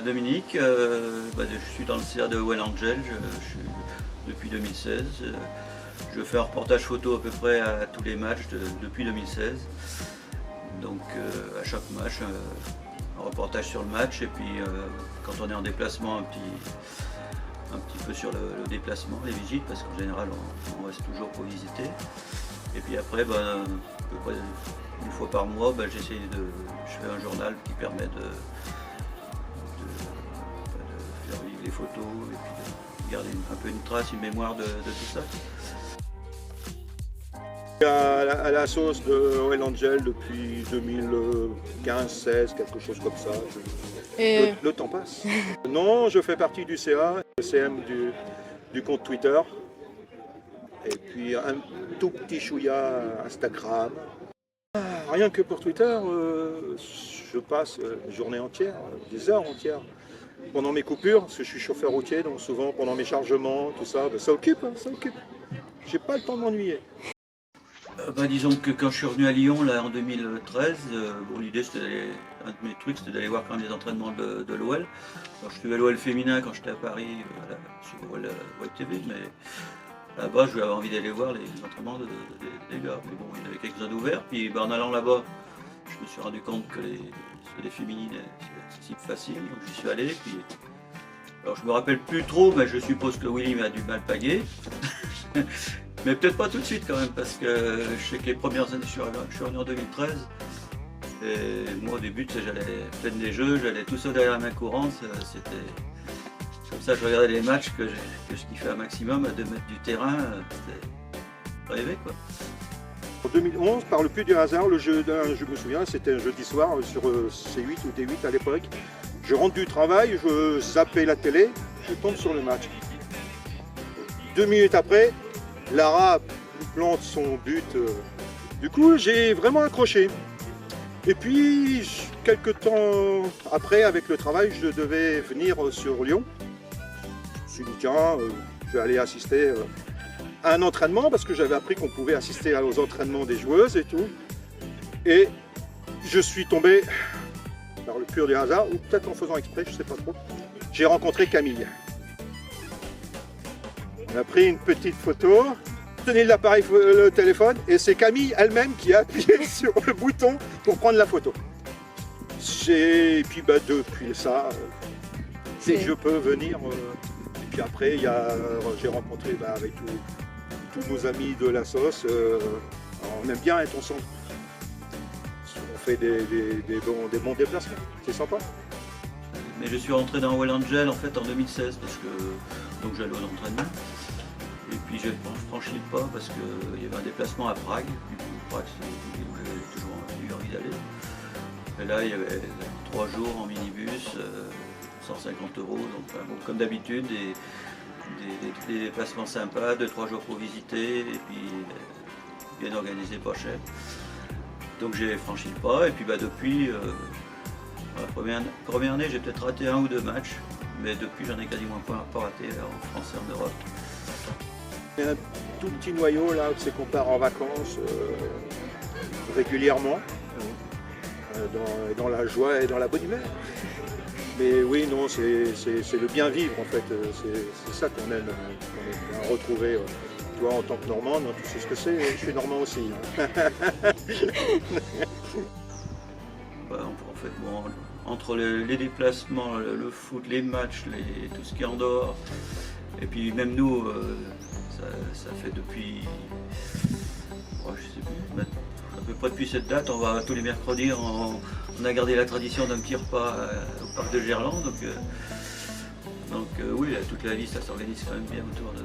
Dominique, je suis dans le CA de Well Angel, je suis depuis 2016. Je fais un reportage photo à peu près à tous les matchs depuis 2016. Donc à chaque match, un reportage sur le match et puis quand on est en déplacement, un petit peu sur le déplacement, les visites, parce qu'en général on reste toujours pour visiter. Et puis après, à peu près une fois par mois, je fais un journal qui permet de faire vivre les photos et puis de garder un peu une trace, une mémoire de tout ça. À la sauce de Well Angel depuis 2015-16, quelque chose comme ça. Le temps passe. Non, je fais partie du CA, le CM du compte Twitter. Et puis un tout petit chouïa Instagram. Rien que pour Twitter, je passe une journée entière, des heures entières. Pendant mes coupures, parce que je suis chauffeur routier, donc souvent pendant mes chargements, tout ça, ça occupe, hein, ça occupe. J'ai pas le temps de m'ennuyer. Disons que quand je suis revenu à Lyon là, en 2013, l'idée un de mes trucs c'était d'aller voir quand même les entraînements de l'OL. Je suivais l'OL féminin quand j'étais à Paris sur OL TV, mais là-bas j'avais envie d'aller voir les entraînements des gars. Mais bon, il y en avait quelques-uns d'ouverts, puis en allant là-bas, je me suis rendu compte que les féminines c'est accessible facile, donc j'y suis allé. Puis, alors je me rappelle plus trop, mais je suppose que Willy m'a dû mal paguer. Mais peut-être pas tout de suite quand même, parce que je sais que les premières années, je suis revenu en 2013, et moi au début, j'allais plein des jeux, j'allais tout seul derrière la main courante, c'était comme ça je regardais les matchs que je kiffais un maximum, à 2 mètres du terrain, c'était rêvé quoi. En 2011, par le plus du hasard, je me souviens, c'était un jeudi soir sur C8 ou D8 à l'époque. Je rentre du travail, je zappais la télé, je tombe sur le match. 2 minutes après, Lara plante son but. Du coup, j'ai vraiment accroché. Et puis, quelques temps après, avec le travail, je devais venir sur Lyon. Je me suis dit, tiens, je vais aller assister à un entraînement, parce que j'avais appris qu'on pouvait assister aux entraînements des joueuses et tout. Et je suis tombé, par le pur du hasard, ou peut-être en faisant exprès, je ne sais pas trop, j'ai rencontré Camille. On a pris une petite photo, tenez l'appareil, le téléphone, et c'est Camille elle-même qui a appuyé sur le bouton pour prendre la photo. Et puis depuis ça, dès que je peux venir, et puis après j'ai rencontré avec tous nos amis de la sauce, on aime bien être ensemble. On fait des bons déplacements, c'est sympa. Mais je suis rentré dans Well Angel en fait en 2016 parce que donc j'allais aux entraînements. Et puis j'ai franchi le pas parce qu'il y avait un déplacement à Prague. Du coup, Prague c'est une ville où j'avais toujours eu envie d'aller. Et là il y avait 3 jours en minibus, 150 €, donc comme d'habitude, des déplacements sympas, 2-3 jours pour visiter, et puis bien organisé, pas cher. Donc j'ai franchi le pas, et puis depuis, la première année j'ai peut-être raté 1 ou 2 matchs, mais depuis j'en ai quasiment pas raté en France et en Europe. Il y a un tout petit noyau là, c'est qu'on part en vacances régulièrement, dans la joie et dans la bonne humeur. Mais oui, non, c'est le bien vivre en fait, c'est ça qu'on aime retrouver. Toi en tant que Normand, tu sais ce que c'est, je suis Normand aussi. En fait, bon, entre les déplacements, le foot, les matchs, tout ce qui est en dehors, et puis même nous, ça fait depuis, je sais plus, à peu près depuis cette date, on va tous les mercredis, on a gardé la tradition d'un petit repas au parc de Gerland, donc oui, toute la vie ça s'organise quand même bien autour de...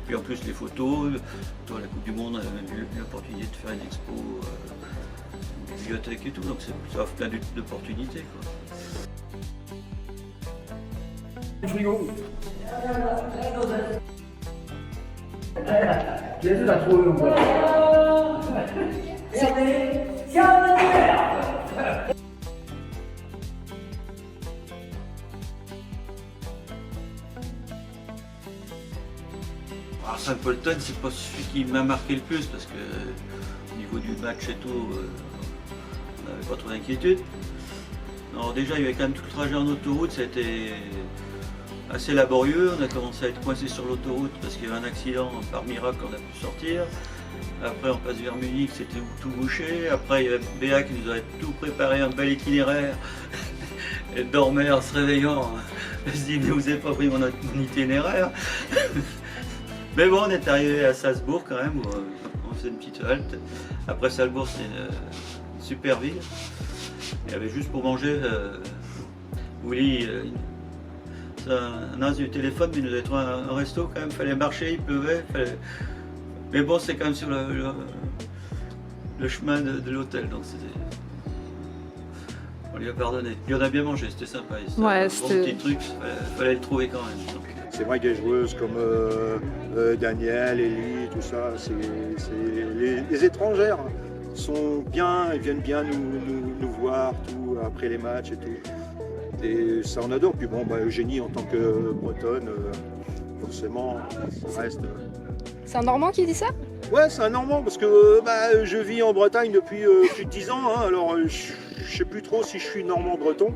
Puis en plus les photos, autour de la Coupe du Monde, on a même eu l'opportunité de faire une expo, une bibliothèque et tout, donc ça offre plein d'opportunités. frigo. 也是在作用的。相当对啊。 Alors Saint-Polten, c'est pas celui qui m'a marqué le plus parce que au niveau du match et tout, on n'avait pas trop d'inquiétude. Alors déjà, il y avait quand même tout le trajet en autoroute, ça a été assez laborieux. On a commencé à être coincé sur l'autoroute parce qu'il y avait un accident. Par miracle, on a pu sortir. Après, on passe vers Munich, c'était tout bouché. Après, il y avait Béa qui nous avait tout préparé, un bel itinéraire. Elle dormait en se réveillant. Elle se dit, mais vous n'avez pas pris mon itinéraire. Mais bon, on est arrivé à Salzbourg quand même, où on faisait une petite halte. Après Salzbourg, c'est une super ville. Il y avait juste pour manger, Willy, un as du téléphone, mais il nous avait trouvé un resto quand même. Il fallait marcher, il pleuvait. Mais bon, c'est quand même sur le chemin de l'hôtel, donc on lui a pardonné. Puis on a bien mangé, c'était sympa. C'était Ouais, un bon petit truc, fallait le trouver quand même. Donc. C'est vrai que des joueuses comme Daniel, Ellie, tout ça, les étrangères sont bien, elles viennent bien nous voir tout, après les matchs et tout. Et ça on adore. Puis bon, Eugénie en tant que bretonne, forcément, ça reste. C'est un Normand qui dit ça? Ouais, c'est un Normand parce que je vis en Bretagne depuis plus de 10 ans, hein, alors je sais plus trop si je suis normand-breton.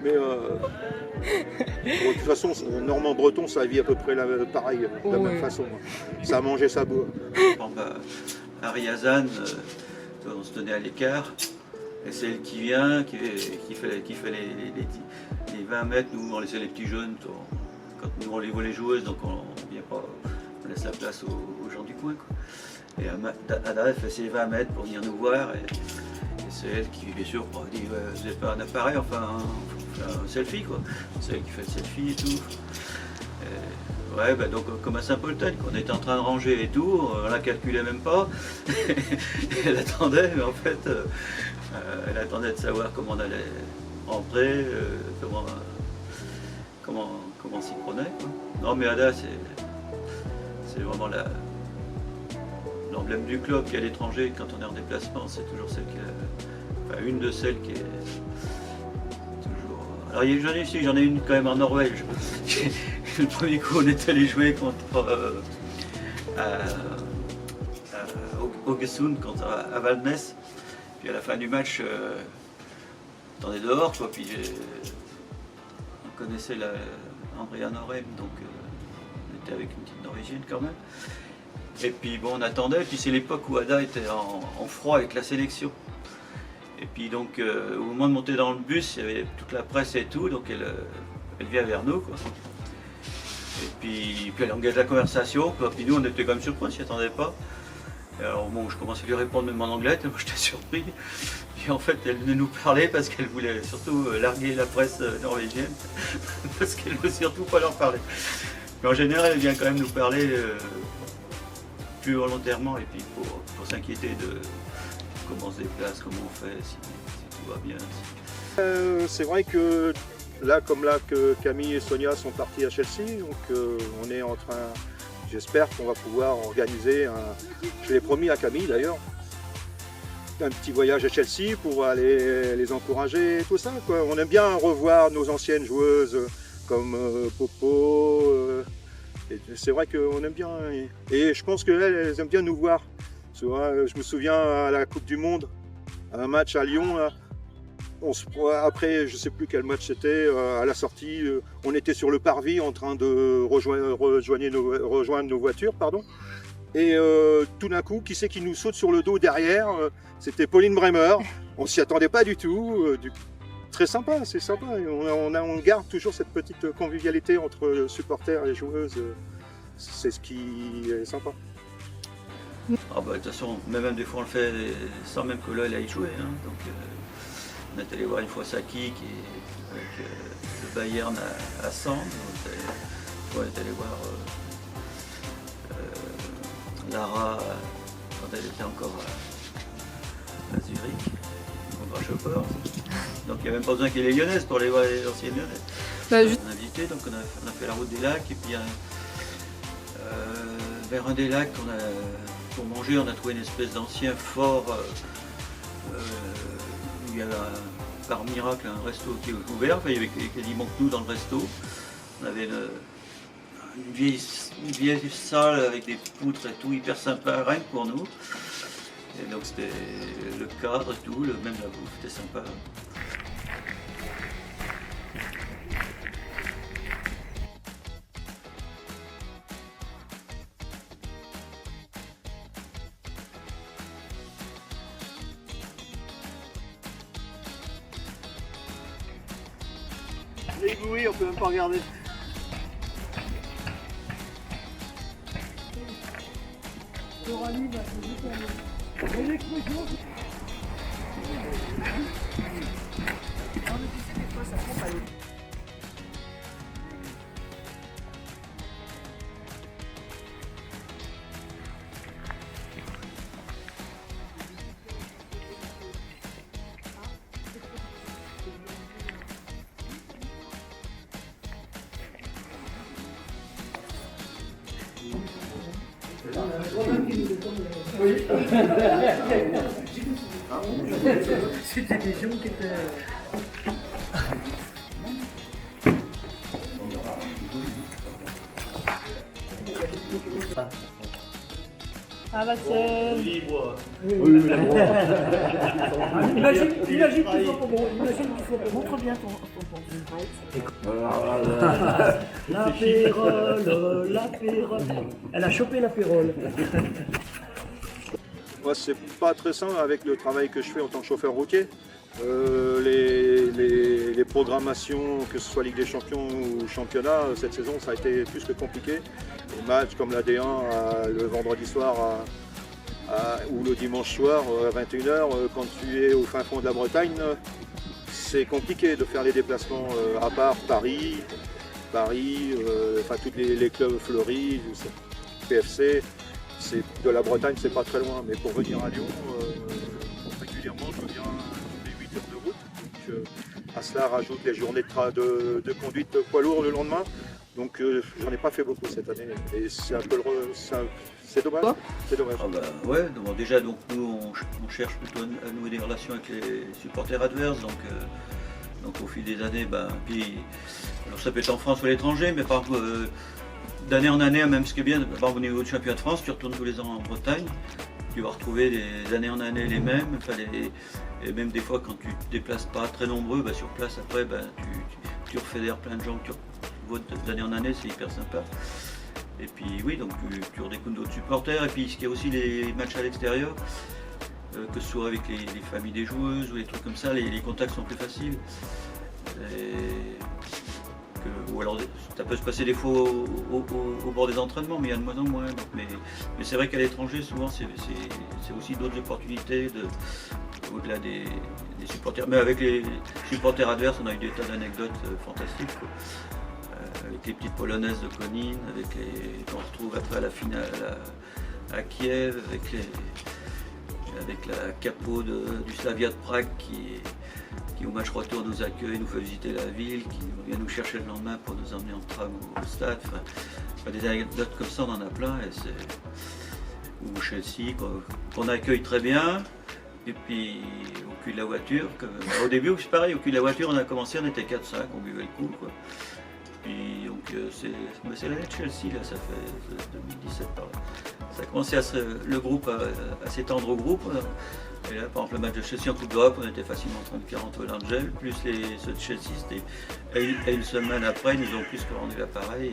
Mais de toute façon, normand-breton, ça vit à peu près pareil, de la même façon. Ça a mangé sa boue. Bon, Harry Hazan, on se tenait à l'écart. Et c'est elle qui vient, qui fait les 20 mètres. Nous, on laissait les petits jeunes. Quand nous, on les joueuses, donc on vient pas, on laisse la place aux gens du coin, quoi. Et Ada, elle fait ses 20 mètres pour venir nous voir. Et c'est elle qui, bien sûr, dit vous n'avez pas un appareil, enfin un selfie, quoi. C'est elle qui fait le selfie et tout. Et, ouais, donc comme à Saint-Polten, qu'on était en train de ranger et tout, on la calculait même pas. Elle attendait, mais en fait, elle attendait de savoir comment on allait rentrer, comment s'y prenait, quoi. Non, mais Ada, c'est vraiment l'emblème du club qui est à l'étranger. Quand on est en déplacement, c'est toujours celle une de celles qui est toujours. Alors j'en ai une quand même en Norvège. Le premier coup, on est allé jouer contre Haugesund, contre à Valnes. Puis à la fin du match, on est dehors, quoi. Puis on connaissait Andrea Norheim, donc on était avec une petite Norvégienne quand même. Et puis bon, on attendait, et puis c'est l'époque où Ada était en froid avec la sélection. Et puis donc au moment de monter dans le bus, il y avait toute la presse et tout, donc elle vient vers nous, quoi. Et puis elle engage la conversation, quoi. Puis nous on était quand même surpris, on s'y attendait pas. Et alors bon, je commençais à lui répondre même en anglais, moi j'étais surpris. Puis en fait elle venait nous parler parce qu'elle voulait surtout larguer la presse norvégienne, parce qu'elle ne veut surtout pas leur parler. Mais en général elle vient quand même nous parler plus volontairement, et puis pour s'inquiéter de comment on se déplace, comment on fait, si tout va bien. C'est vrai que là, que Camille et Sonia sont partis à Chelsea, donc on est en train, j'espère qu'on va pouvoir organiser je l'ai promis à Camille d'ailleurs, un petit voyage à Chelsea pour aller les encourager et tout ça, quoi. On aime bien revoir nos anciennes joueuses comme Popo. Et c'est vrai qu'on aime bien, et je pense qu'elles aiment bien nous voir. Je me souviens à la Coupe du Monde, à un match à Lyon, là, après je ne sais plus quel match c'était, à la sortie, on était sur le parvis en train de rejoindre nos voitures, pardon. Et tout d'un coup, qui c'est qui nous saute sur le dos derrière? C'était Pauline Bremer, on ne s'y attendait pas du tout. Très sympa, c'est sympa. On garde toujours cette petite convivialité entre supporters et joueuses. C'est ce qui est sympa. Ah bah de toute façon, même des fois on le fait sans même que là elle aille jouer. Hein. Donc on est allé voir une fois Saki qui est avec le Bayern à Sand. On est allé voir Lara quand elle était encore à Zurich. Donc il n'y a même pas besoin qu'il y ait les Lyonnaises pour aller voir les anciennes Lyonnaises. On a visité, donc on a fait la route des lacs, et puis vers un des lacs, pour manger, on a trouvé une espèce d'ancien fort où il y avait par miracle un resto qui est ouvert. Enfin, il y avait quasiment que nous dans le resto. On avait une vieille salle avec des poutres et tout, hyper sympa, rien que pour nous. Et donc c'était le cadre et tout, même la bouffe, c'était sympa. Ébloui, on peut même pas regarder. C'était des gens qui étaient... Ah bah c'est... Imagine qu'il soit pas bon. Imagine qu'il soit pas bon. Montre bien ton l'apérole. Elle a chopé l'apérole. Moi, c'est pas très simple avec le travail que je fais en tant que chauffeur routier. Les programmations, que ce soit Ligue des Champions ou Championnat, cette saison, ça a été plus que compliqué. Les matchs comme la D1 le vendredi soir ou le dimanche soir à 21h, quand tu es au fin fond de la Bretagne, c'est compliqué de faire les déplacements à part Paris, enfin tous les clubs fleuris, PFC. De la Bretagne, c'est pas très loin, mais pour venir à Lyon, régulièrement, je viens les 8 heures de route. Donc, à cela rajoute les journées de conduite poids lourd le lendemain. Donc, j'en ai pas fait beaucoup cette année. Et c'est un peu c'est dommage. C'est dommage. Ah bah ouais, bon, déjà donc nous on cherche plutôt à nouer des relations avec les supporters adverses, donc au fil des années, puis alors ça peut être en France ou à l'étranger, mais par exemple, d'année en année, même ce qui est bien, par exemple, au niveau du championnat de France, tu retournes tous les ans en Bretagne, tu vas retrouver d'année en année les mêmes, et même des fois quand tu te déplaces pas très nombreux, sur place après tu refédères plein de gens que tu vois d'année en année, c'est hyper sympa. Et puis oui, donc tu redécouvres d'autres supporters, et puis ce qu'il y a aussi les matchs à l'extérieur, que ce soit avec les familles des joueuses ou les trucs comme ça, les contacts sont plus faciles. Ou alors ça peut se passer des fois au bord des entraînements, mais il y a de moins en moins. Mais c'est vrai qu'à l'étranger, souvent c'est aussi d'autres opportunités au-delà des supporters. Mais avec les supporters adverses, on a eu des tas d'anecdotes fantastiques, quoi. Avec les petites polonaises de Konin, qu'on retrouve après à la finale à Kiev, avec la capo du Slavia de Prague qui au match retour nous accueille, nous fait visiter la ville, qui vient nous chercher le lendemain pour nous emmener en tram au stade. Enfin, des anecdotes comme ça, on en a plein. Ou Chelsea, qu'on accueille très bien. Et puis au cul de la voiture, au début c'est pareil, au cul de la voiture on a commencé, on était 4-5, on buvait le coup, quoi. Puis donc c'est l'année de Chelsea, là, ça fait 2017 par là. Ça a commencé le groupe à s'étendre au groupe. Et là, par exemple, le match de Chelsea en Coupe d'Europe, on était facilement 30-40 au Langel, plus ceux de Chelsea, c'était. Et une semaine après, ils nous ont plus que rendu l'appareil.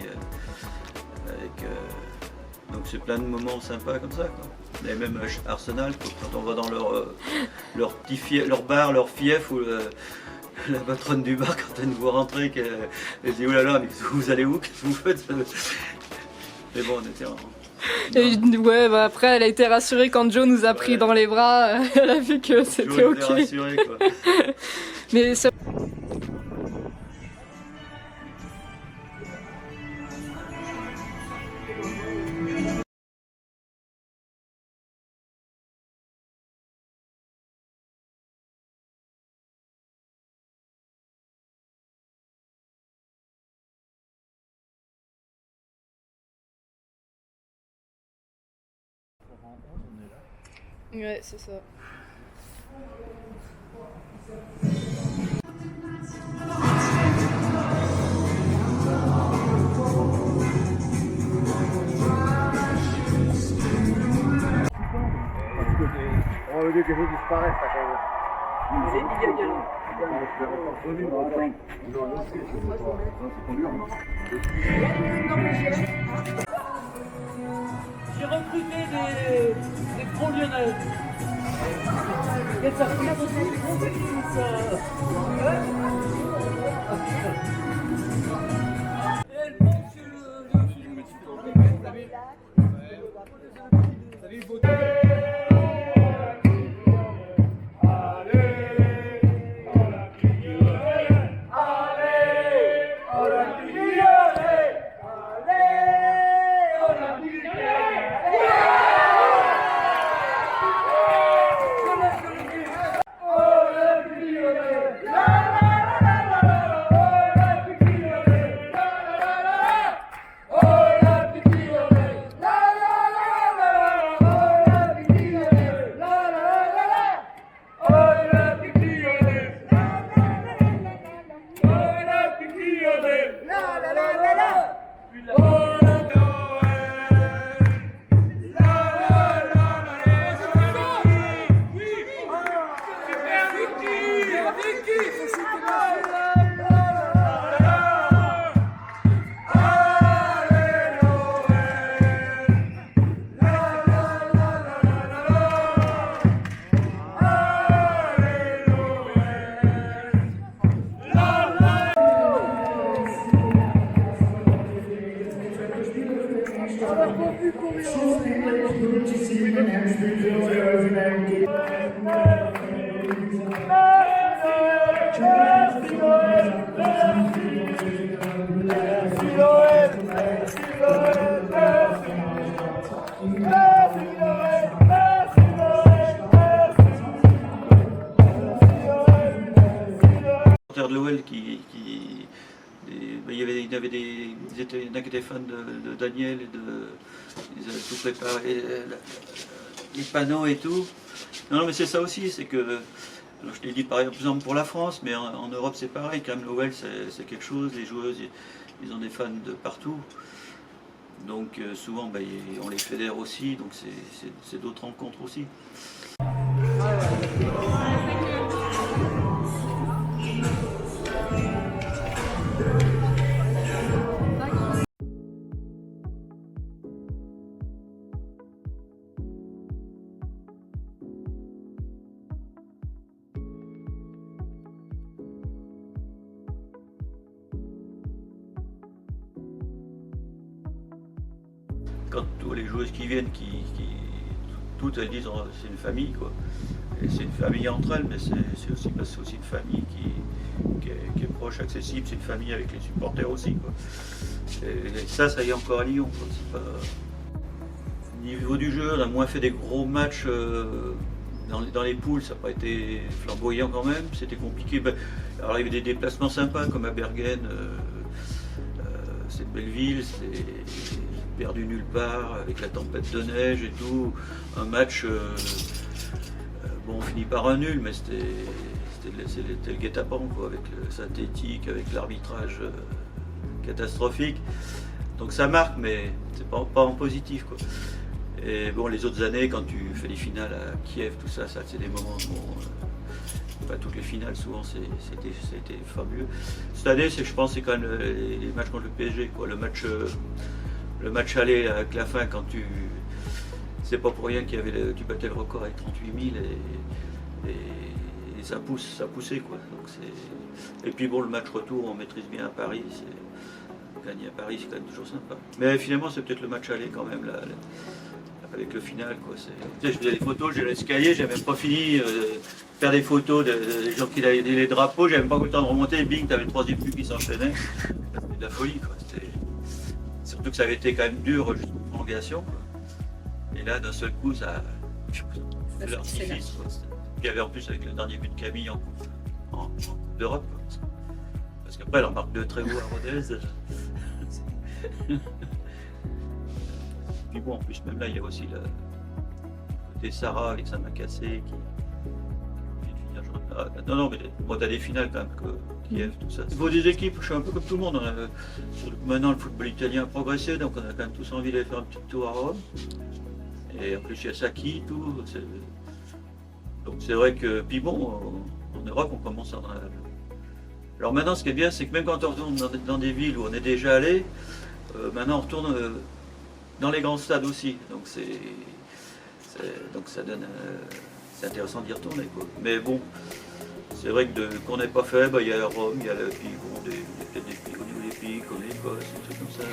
Donc c'est plein de moments sympas comme ça, quoi. Et même Arsenal, quand on va dans leur bar, leur fief, ou la patronne du bar, quand elle nous voit rentrer, elle dit oulala, mais vous allez où? Qu'est-ce que vous faites? Mais bon, on était en. Et, ouais, après elle a été rassurée quand Joe nous a pris dans les bras, elle a vu que c'était ok. Rassuré, quoi. Mais ça... Ouais, c'est ça. On veut dire que je disparaisse, ça quand même. C'est illégal. J'ai recruté des gros lyonnais. Et ça fait bien aussi des gros petits, ça. il y en a qui étaient fans de Daniel et ils avaient tout préparé, les panneaux et tout. Non, mais c'est ça aussi, c'est que, alors je l'ai dit par exemple pour la France, mais en Europe c'est pareil, quand même l'OL c'est quelque chose, les joueuses ils ont des fans de partout. Donc souvent on les fédère aussi, donc c'est d'autres rencontres aussi. Quand tous les joueuses qui viennent, toutes elles disent c'est une famille quoi. Et c'est une famille entre elles, mais c'est aussi parce que c'est aussi une famille qui est proche, accessible, c'est une famille avec les supporters aussi quoi. Et ça y est encore à Lyon quoi. C'est pas... Au niveau du jeu, on a moins fait des gros matchs dans les poules, ça n'a pas été flamboyant quand même, c'était compliqué. Alors il y avait des déplacements sympas comme à Bergen, c'est Belleville, c'est perdu nulle part avec la tempête de neige et tout. Un match, bon, on finit par un nul, mais c'était le guet-apens quoi, avec le synthétique, avec l'arbitrage catastrophique. Donc ça marque, mais c'est pas en positif quoi. Et bon, les autres années, quand tu fais les finales à Kiev, tout ça c'est des moments où pas toutes les finales, souvent c'était fabuleux. Cette année, je pense, c'est quand même les matchs contre le PSG quoi. Le match aller avec la fin, quand c'est pas pour rien qu'il y avait tu battais le record avec 38 000 et ça poussait quoi. Donc et puis bon, le match retour, on maîtrise bien à Paris, gagner à Paris c'est quand même toujours sympa. Mais finalement c'est peut-être le match aller quand même là, avec le final quoi. Je faisais des photos, j'ai l'escalier, j'avais même pas fini de faire des photos des gens qui avaient les drapeaux, j'avais même pas eu le temps de remonter, et bing, t'avais le troisième but qui s'enchaînait. C'était de la folie quoi. Surtout que ça avait été quand même dur jusqu'aux prolongations. Et là, d'un seul coup, ça fait l'artifice. Il y avait en plus avec le dernier but de Camille en Coupe d'Europe. Parce qu'après, elle en marque deux très hauts à Rodez. Puis bon, en plus, même là, il y a aussi le côté Sarah avec sa main cassée qui non, mais bon, t'as des finales quand même, Kiev, tout ça. Il faut des équipes, je suis un peu comme tout le monde. Maintenant, le football italien a progressé, donc on a quand même tous envie d'aller faire un petit tour à Rome. Et en plus, il y a Saki, tout. Donc c'est vrai que, puis bon, en Europe, on commence à... Alors maintenant, ce qui est bien, c'est que même quand on retourne dans des villes où on est déjà allé, maintenant on retourne dans les grands stades aussi. Donc ça donne... c'est intéressant d'y retourner quoi. Mais bon, c'est vrai que qu'on n'ait pas fait, il y a Rome, il y a au niveau des pays comme l'Écosse, des trucs comme ça.